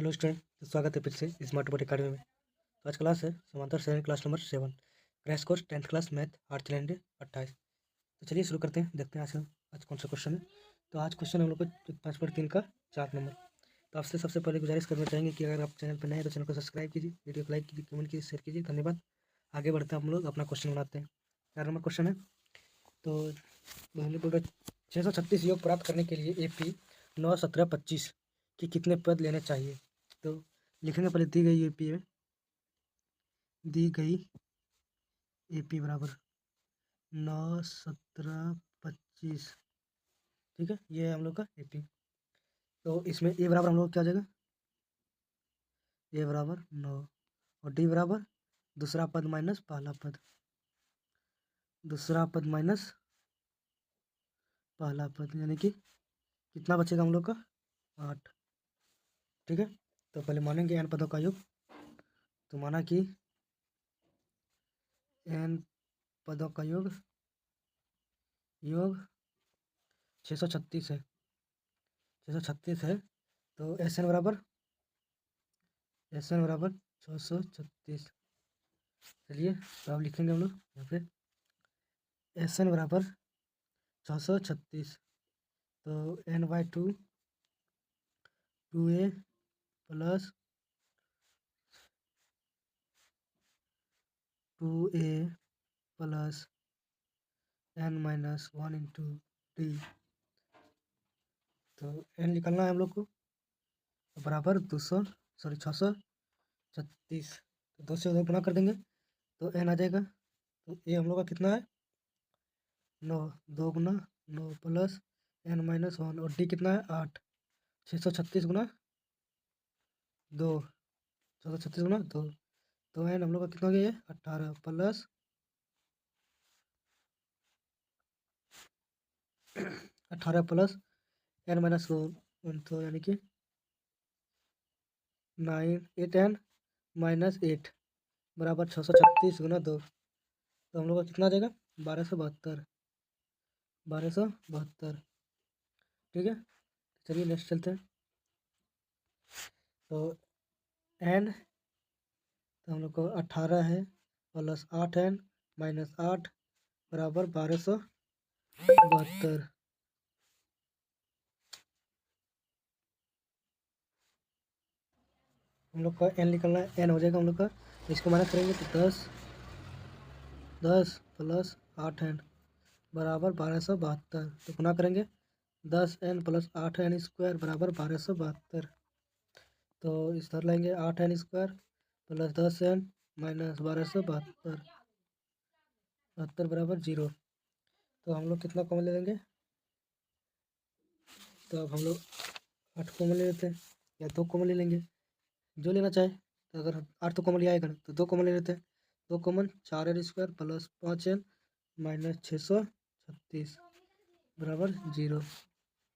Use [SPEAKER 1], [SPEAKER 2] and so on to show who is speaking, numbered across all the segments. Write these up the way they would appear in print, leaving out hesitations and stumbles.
[SPEAKER 1] Hello student, तो स्वागत है फिर से स्मार्ट बोर्ड अकेडमी में। तो आज क्लास है समांतर श्रेणी class number 7 crash course 10th class math art challenge 28। तो चलिए शुरू करते हैं, देखते हैं आज कौन सा क्वेश्चन है। तो आज क्वेश्चन हम लोग को 5.3 का 4 नंबर। तो आपसे सबसे पहले गुजारिश करना चाहेंगे कि अगर आप चैनल पर नए हैं तो चैनल को सब्सक्राइब कीजिए, वीडियो को लाइक कीजिए, कमेंट कीजिए, शेयर कीजिए। धन्यवाद। आगे बढ़ते हैं, हम लोग अपना क्वेश्चन बनाते हैं। 4 नंबर क्वेश्चन है। तो हमने बोला 636 योग प्राप्त करने के लिए AP 9, 17, 25 की कितने पद लेने चाहिए। तो लिखेंगे पहले दी गई AP में, दी गई AP बराबर 9, 17, 25। ठीक है, ये है हम लोग का AP। तो इसमें A बराबर हम लोग क्या आ जाएगा, A बराबर 9 और D बराबर दूसरा पद माइनस पहला पद, दूसरा पद माइनस पहला पद, यानी कि कितना बचेगा हम लोग का 8। ठीक है, तो पहले मानेंगे n पदों का योग। तो माना कि n पदों का योग 636 है, 636 है। तो SN बराबर 636। चलिए तो अब लिखेंगे हम लोग यहाँ पे SN बराबर 636। तो N/2 2A plus 2A plus N-1 into D। तो N निकालना है हम लोग को, बराबर 636। तो 2 से उधर गुणा कर देंगे तो N आ जाएगा। तो ये हम लोग का कितना है 9, 2 गुना 9 प्लस N-1 और D कितना है 8। 636 गुना 2, 636 गुना 2। तो N हम लोग का कितना हो गया, ये 18 प्लस 18 प्लस N-1, तो यानी कि 8N-8 बराबर 636 गुना 2। तो हम लोग का कितना आ जाएगा 1272, 1272। ठीक है, चलिए नेक्स्ट चलते हैं। तो N, तो हम लोग को 18 है प्लस 8N-8 बराबर 1272। हम लोग का N निकलना है, N हो जाएगा हम लोग का, इसको माइनस करेंगे तो 10 प्लस 8N बराबर 1272। तो गुना करेंगे 10N प्लस 8N² बराबर 1272। तो इस तरह लाएंगे 8N² प्लस 10N माइनस 1272 बराबर 0। तो हम लोग कितना कॉमन ले लेंगे, तो अब हम लोग 8 कॉमन ले लेते हैं या 2 कॉमन ले लेंगे, जो लेना चाहे। तो अगर 8 तो कॉमन लिया आएगा तो 2 कॉमन ले लेते हैं। 2 common 4N² plus 5N minus 636 बराबर 0।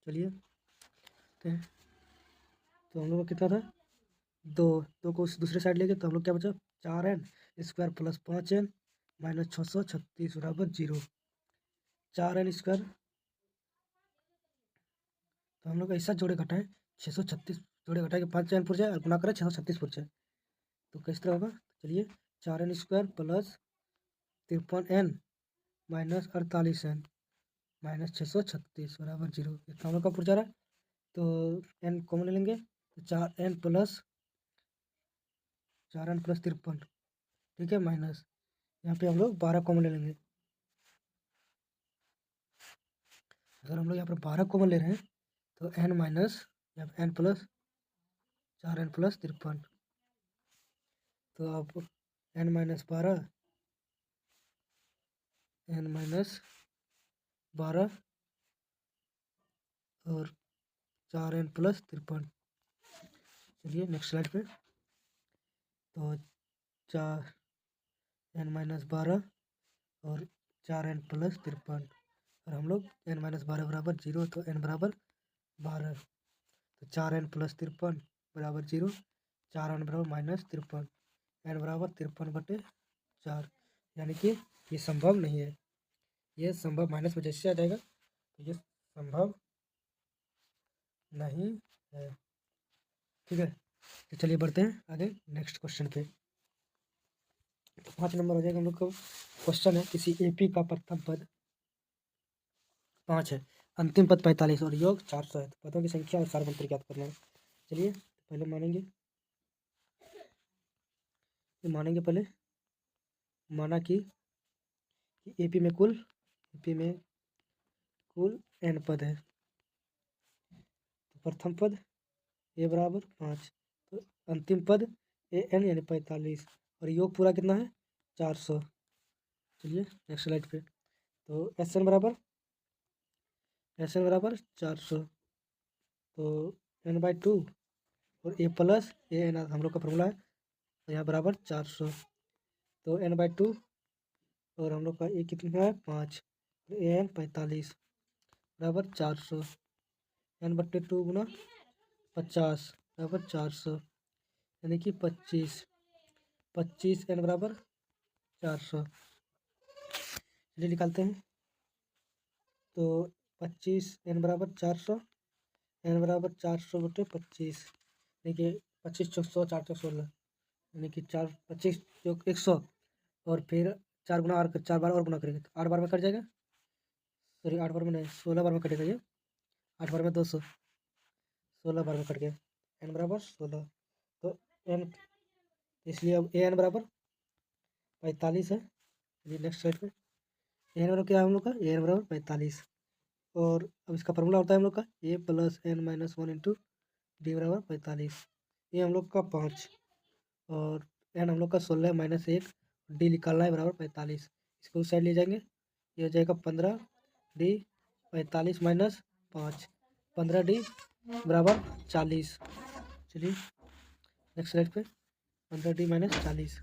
[SPEAKER 1] चलिए तो हम लोग का कितना था 2 को दूसरे साइड लेंगे तो हम लोग क्या बचा 4N² प्लस 5N माइनस 636 बराबर 0। 4N², तो हम लोग ऐसा जोड़े घटाएं 636 जोड़े घटाए कि 5N पुर जाए और गुना करें 636 पुर जाए, तो किस तरह होगा। चलिए 4N² plus 53N minus 48N minus 636 बराबर 0। इतना हम लोग का पुर जा रहा है। तो N कॉमन ले लेंगे तो 4N प्लस 53। ठीक है, माइनस यहाँ पे हम लोग 12 कॉमन ले लेंगे। अगर हम लोग यहाँ पर 12 कॉमन ले रहे हैं तो N माइनस या N प्लस 4N प्लस 53। तो अब N माइनस 12 N माइनस 12 और 4N प्लस 53। चलिए नेक्स्ट स्लाइड पे। तो 4N माइनस 12 और 4N प्लस 53 और हम लोग N माइनस 12 बराबर 0, तो N बराबर 12। तो 4N प्लस 53 बराबर 0, 4N बराबर माइनस 53, N बराबर 53/4। यानी कि ये संभव नहीं है, ये संभव माइनस में जैसे आ जाएगा तो ये संभव नहीं है। ठीक है, तो चलिए बढ़ते हैं आगे नेक्स्ट क्वेश्चन पे। तो 5 नंबर हो जाएगा हम लोग का क्वेश्चन है, किसी एपी का प्रथम पद 5 है, अंतिम पद 45 और योग 400 है। तो पदों की संख्या और सारवंतर ज्ञात करना है। चलिए पहले मानेंगे पहले माना कि एपी में कुल n पद है। तो प्रथम पद ए बराबर 5, तो अंतिम पद ए एन यानी 45 और योग पूरा कितना है 400। चलिए नेक्स्ट स्लाइड पे। तो एस एन बराबर 400, तो n/2 और ए प्लस ए एन हम लोग का फॉर्मूला है, तो यहाँ बराबर 400। तो n/2 और हम लोग का ए कितना है 5, तो ए एन 45 बराबर 400, n/2 गुना 50 बराबर 400, यानी कि 25 n बराबर 400। चलिए निकालते हैं। तो 25 n बराबर 400, n बराबर 400 बटे 25, यानी कि 25 चौक 100 4 चौक 16, यानी कि 25 चौक 100 और फिर 4 गुना और 4 बार और गुना करेंगे तो 8 बार में कट जाएगा। सॉरी 8 बार में नहीं 16 बार में कटेगा ये, 8 बार में 200, 16 बार में कट गया n बराबर 16। तो n इसलिए अब ए एन बराबर 45 है। चलिए नेक्स्ट स्लाइड पे। ए एन बराबर क्या है हम लोग का, ए एन बराबर 45 और अब इसका फॉर्मूला होता है हम लोग का A plus N minus 1 into D बराबर 45। ये हम लोग का 5 और एन हम लोग का 16 माइनस 1, डी निकालना है बराबर 45। इसको उस साइड ले जाएंगे, ये हो जाएगा 15 डी 45 माइनस 5, 15 डी बराबर 40। चलिए नेक्स्ट स्लाइड पे। 15 डी माइनस 40,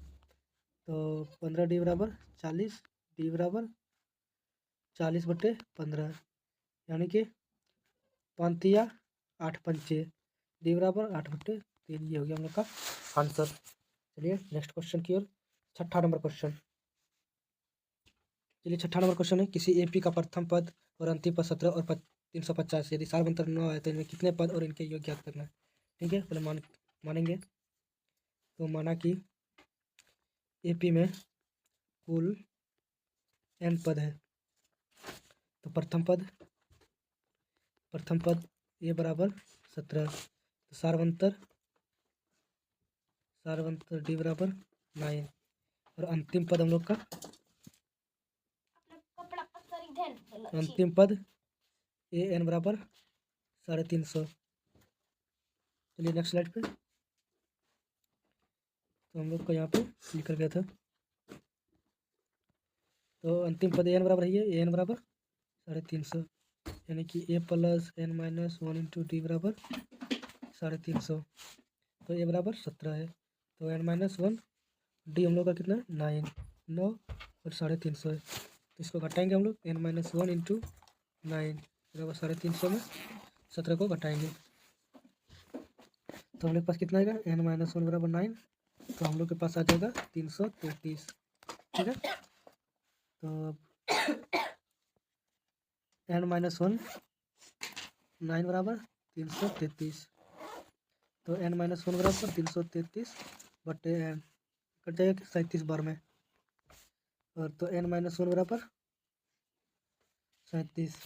[SPEAKER 1] तो 15 डी बराबर 40, डी बराबर 40 बटे 15, यानी कि 5 8 पंचे, डी बराबर 8 बटे 3। ये हो गया हम लोग का आंसर। चलिए नेक्स्ट क्वेश्चन की ओर। छठा नंबर क्वेश्चन। चलिए छठा नंबर क्वेश्चन है, किसी एपी का प्रथम पद और अंतिम पद 17 और 350 यदि सारवंतर 9 है तो इनमें कितने पद और इनके योग ज्ञात करना है। ठीक है, पहले मानेंगे। तो माना कि एपी में कुल n पद है। तो प्रथम पद ए बराबर 17, तो सारवंतर डी बराबर 9 और अंतिम पद हम लोग का अंतिम पद ए एन बराबर 350। चलिए नेक्स्ट स्लाइड पे। तो हम लोग को यहाँ पे लिखा गया था, तो अंतिम पद ए एन बराबर है, ए एन बराबर 350, यानी कि A plus N minus 1 into D बराबर 350। तो ए बराबर 17 है, तो एन माइनस 1, डी हम लोग का कितना है 9 और 350 है। तो इसको घटाएंगे हम लोग, एन माइनस 1 इंटू 9 बराबर 350 में 17 को घटाएंगे तो हम लोग के पास कितना आएगा, एन माइनस 1 बराबर 9, तो हम लोग के पास आ जाएगा 333। ठीक है, तो एन माइनस 1 9 बराबर 333, तो एन माइनस 1 बराबर 333 बटे एन कट जाएगा 37 बार में, और तो एन माइनस 1 बराबर 37,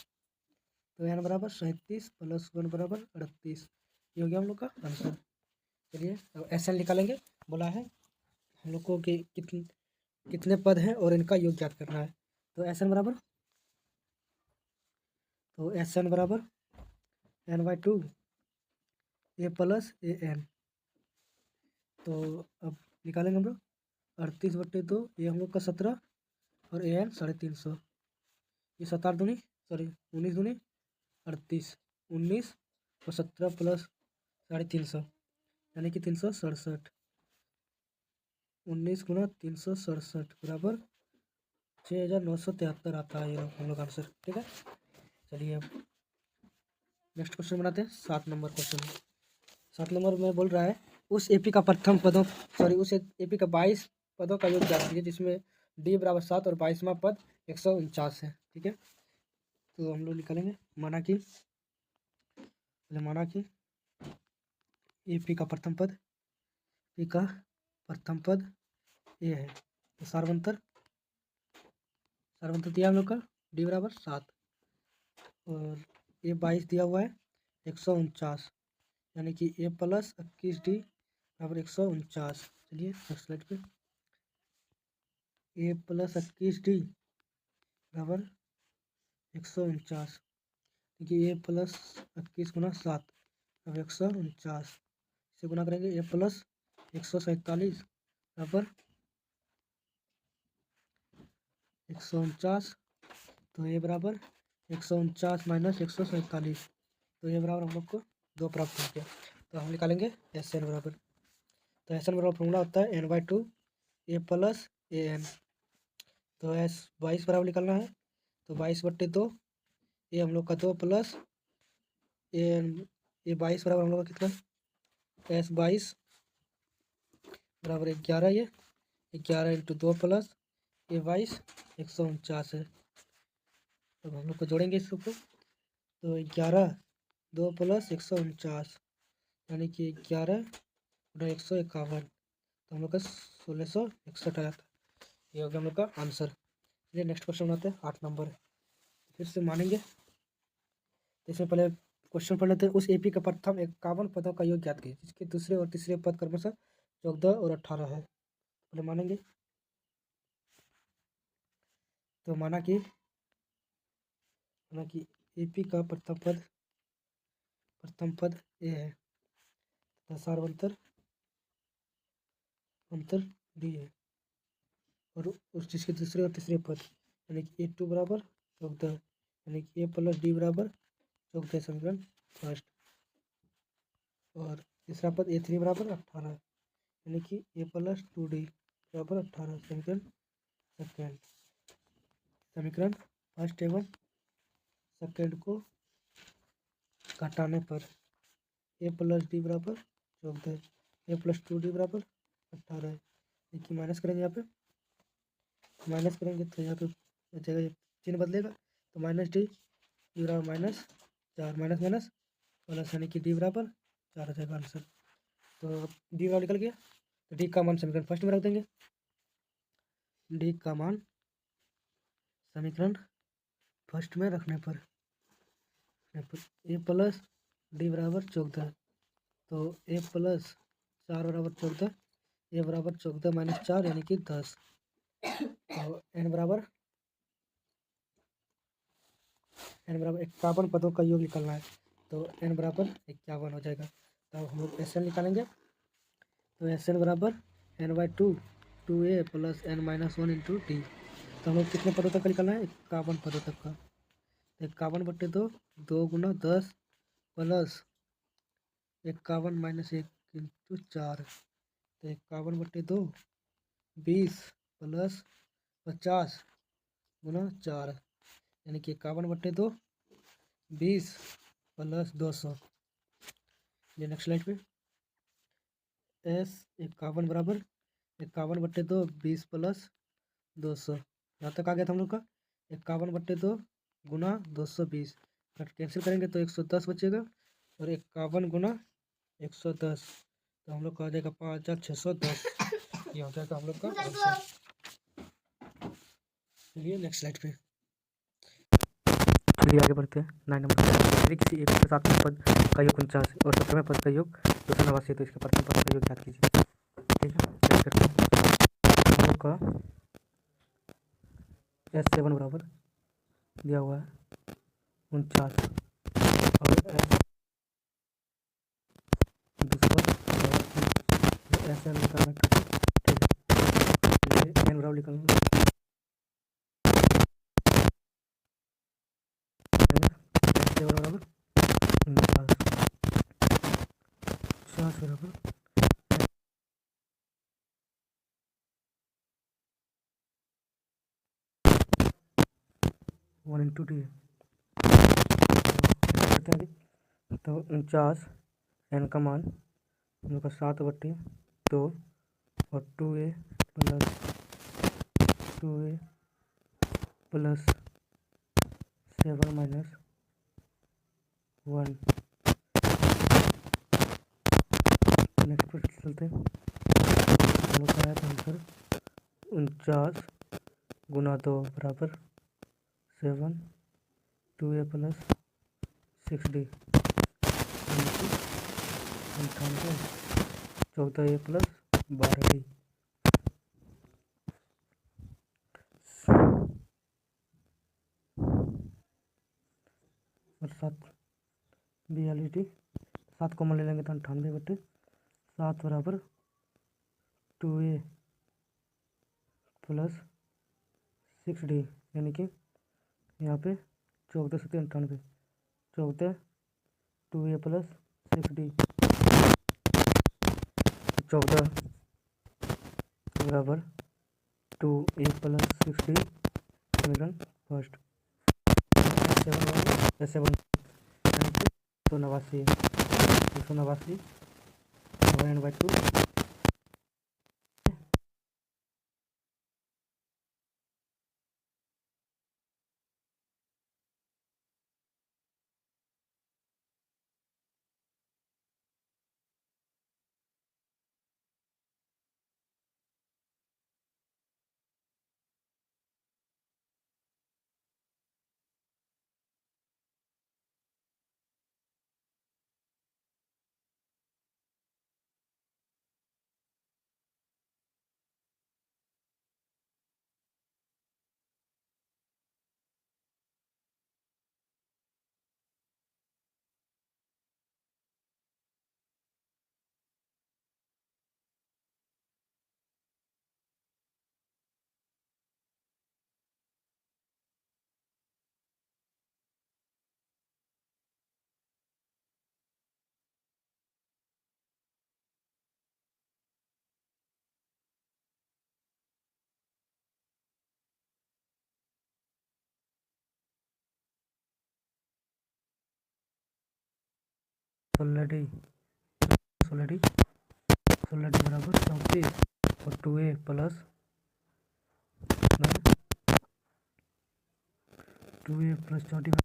[SPEAKER 1] तो एन बराबर 37 प्लस 1 बराबर 38। ये हो गया हम लोग का आंसर। चलिए अब एस एन निकालेंगे। बोला है हम लोग को कि कितने पद हैं और इनका योग ज्ञात करना है। तो एस एन बराबर n/2 A plus A N. तो अब निकालेंगे हम लोग 38 बटे 2, ये हम लोग का 17 और ए एन 350। ये 7 दूनी 19 दूनी 38, 19 और 17 प्लस 350 यानी कि 367, 19 गुना 367 बराबर 6973 आता है ये हम लोग आंसर। ठीक है, चलिए अब नेक्स्ट क्वेश्चन बनाते हैं। 7 नंबर क्वेश्चन। 7 नंबर में बोल रहा है उस एपी का प्रथम पदों उस एपी का 22 पदों का योग ज्ञात कीजिए जिसमें डी बराबर 7 और 22वां पद 149 है। ठीक है, तो हम लोग निकालेंगे। माना कि ए पी का प्रथम पद, पी का प्रथम पद ए है, तो सार्वंतर दिया हम लोग का डी बराबर 7, और ए 22 दिया हुआ है 149, यानी कि ए प्लस 21 डी बराबर 149। चलिए नेक्स्ट स्लाइड पे, ए प्लस 21 डी बराबर 149, देखिए ए प्लस 21 गुना 7 बराबर 149, इसे गुना करेंगे ए प्लस 147 बराबर 149, तो ये बराबर 149 माइनस 147, तो ये बराबर हम लोग को 2 प्राप्त हो गया। तो हम निकालेंगे एस एन बराबर, तो एस एन बराबर फॉर्मूला होता है n/2 A plus A N, तो एस 22 बराबर निकालना है, तो 22/2 ये हम लोग का 2 प्लस ए एन, ये 22 बराबर हम लोग का कितना, एस 22 बराबर 11, ये 11 इंटू 2 प्लस ये 22 149 है। अब हम लोग को जोड़ेंगे इस सबको, तो 11 2 प्लस 149 यानी कि 11 गुना 151, तो हम लोग का 1661 आया था। ये हो गया हम लोग का आंसर। चलिए नेक्स्ट क्वेश्चन बनाते हैं 8 नंबर, फिर से मानेंगे। तो इसमें पहले क्वेश्चन पढ़ लेते हैं। उस एपी का प्रथम 51 पदों का योग ज्ञात कीजिए जिसके दूसरे और तीसरे पद क्रमशः 14 और 18 है। पहले मानेंगे, तो माना कि एपी का प्रथम पद ए है तथा सार्वंतर डी है, और उस जिसके दूसरे और तीसरे पद यानी कि A2 बराबर 14 यानी कि ए प्लस डी बराबर 14 समीकरण फर्स्ट, और तीसरा पद A3 बराबर 18 यानी कि ए प्लस 2D बराबर 18 समीकरण सेकेंड। समीकरण फर्स्ट एवं सेकेंड को घटाने पर ए प्लस डी बराबर 14, ए प्लस 2D बराबर 18, देखिए माइनस करेंगे, यहाँ पे माइनस करेंगे तो यहाँ पे बचेगा, चिन्ह बदलेगा, तो माइनस डी बराबर -4, माइनस माइनस प्लस यानी कि डी बराबर 4 हो जाएगा आंसर। तो डी बराबर निकल गया, तो डी का मान समीकरण फर्स्ट में रख देंगे, डी का मान समीकरण फर्स्ट में रखने पर ए प्लस डी बराबर 14, तो ए प्लस 4 बराबर 14, ए बराबर 14 माइनस 4 यानी कि 10, तो एन बराबर 51 पदों का योग निकालना है, तो एन बराबर 51 हो जाएगा। तो हम लोग एस एन निकालेंगे, तो एस एन बराबर n/2 2a plus n-1 into D, तो हम लोग कितने पदों तक का निकालना है, 51 पदों तक का, 51/2 2 गुना 10 प्लस 51 माइनस 1 इंटू 4, तो 51/2 20 प्लस 50 गुना 4 यानी कि 51/2 20 प्लस 200। ये नेक्स्ट स्लाइड पे, एस 51 बराबर 51/2 20 प्लस 200, यहाँ तक आ गया था हम लोग का। 51/2 गुना 220 कैंसिल करेंगे तो 110 बचेगा, और 51 गुना 110, तो हम लोग का आ जाएगा 5610, ये हो जाएगा हम लोग का आंसर। चलिए नेक्स्ट स्लाइड पे, चलिए आगे बढ़ते हैं 9 नंबर। यदि किसी एक के साथ पद का योग 49 और 17वें पद का योग 289 है तो इसके प्रथम पद का योग ज्ञात कीजिए। ठीक है, चेक करते हैं। हम लोग का S7 बराबर दिया हुआ है 49 और दूसरा SN निकालना। ठीक है, ये N बराबर निकालना, S7 बराबर 49 बराबर 1 इंटू डी, तो 49 एन का मान हम लोग का 7/2 और 2a plus 7 minus 1 next question चलते हैं। हम लोग का आंसर 49 गुना 2 बराबर 7, 2a plus 6d, 98, 14a plus 12d। और 7 42d, 7 कॉमन ले लेंगे तो 98/7 बराबर 2a प्लस 6d, यानी कि यहाँ पे 14 से 98, 14 2a प्लस 6d, 14 बराबर 2a प्लस 6d, समीकरण फर्स्ट। 7 189 189 1/2 16d 16d 16d बराबर 34 और 2a प्लस 2a प्लस 34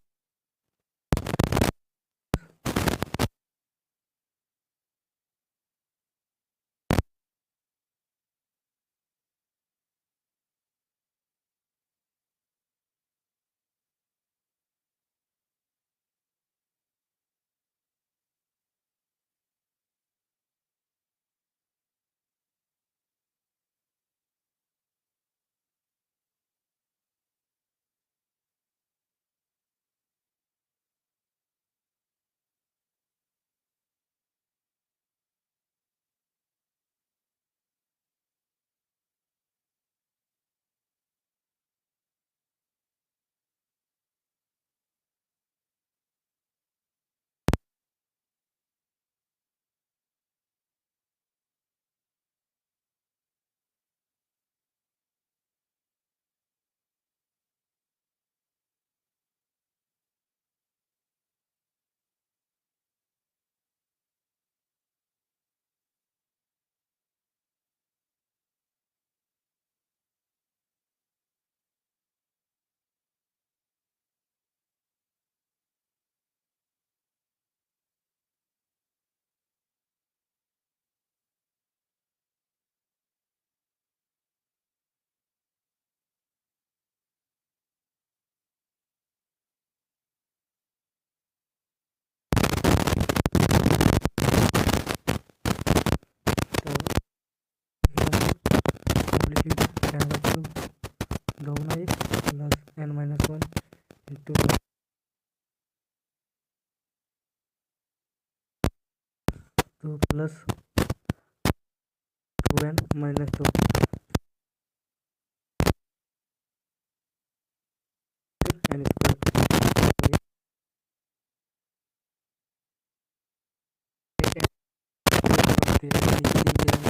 [SPEAKER 1] 2 गुना 1 plus n-1 into 2 plus 2n-2 n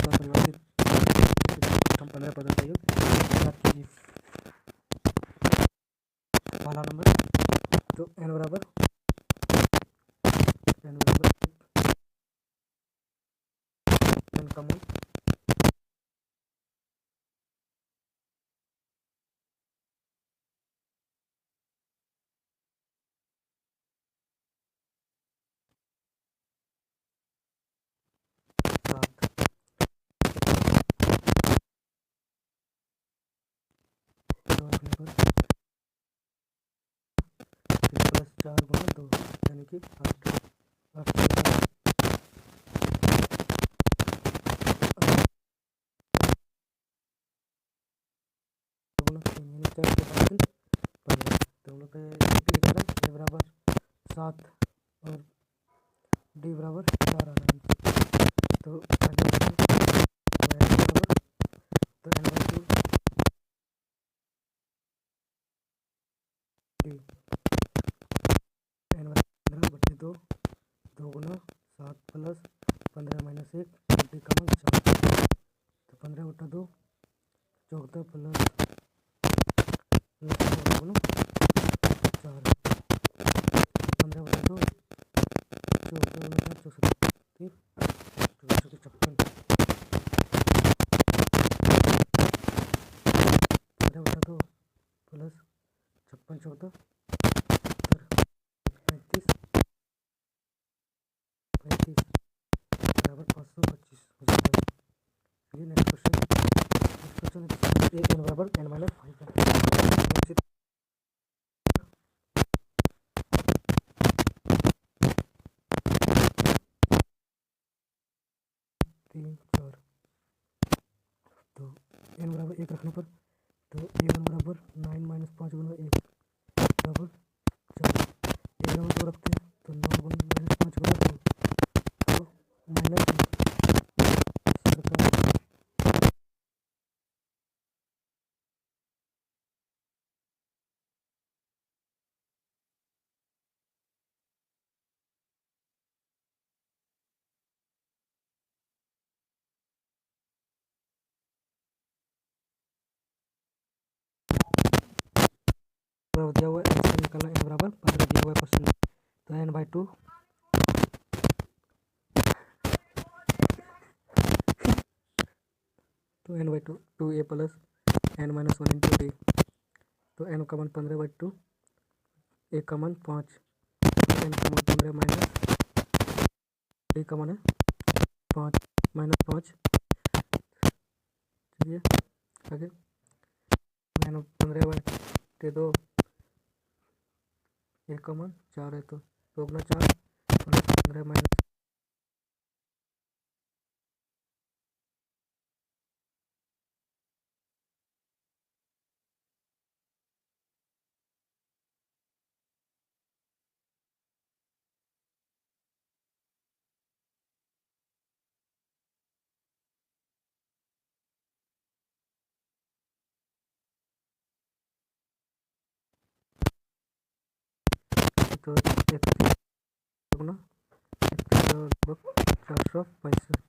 [SPEAKER 1] square. हम 15 पदों का योग याद कीजिए। पहला नंबर तो n बराबर n का मूल कि 8 4 के 15। तो हम लोग का ए बराबर 7 और डी बराबर 4 आ रहा है। तो आगे तो n/2 डी n/15/2 2 गुना 7 प्लस 15-1 डी का मान 4। तो 15/2 14 प्लस 4 गुना 4 15/2 54 15/2 प्लस 56 35 बराबर 525 हो जाता है। चलिए नेक्स्ट क्वेश्चन n बराबर n-5 है। 3 4 तो n बराबर 1 रखने पर तो a1 बराबर 9 - 5 गुना 1 बराबर 4। a बराबर 2 रखते हैं तो 9 गुना -5 गुना 2 तो -1 दिया हुआ है एल्सियम निकालना n बराबर 15 दिया हुआ है क्वेश्चन में। तो n/2 तो n/2 2a plus n-1 into D. तो n का मान 15/2 a का मान 5 n का मान 15 माइनस डी का मान है 5 -5। चलिए आगे 15/2 a का मान 4 है तो 2 गुना 4 प्लस 15 माइनस तो 31 गुना 31 लगभग 422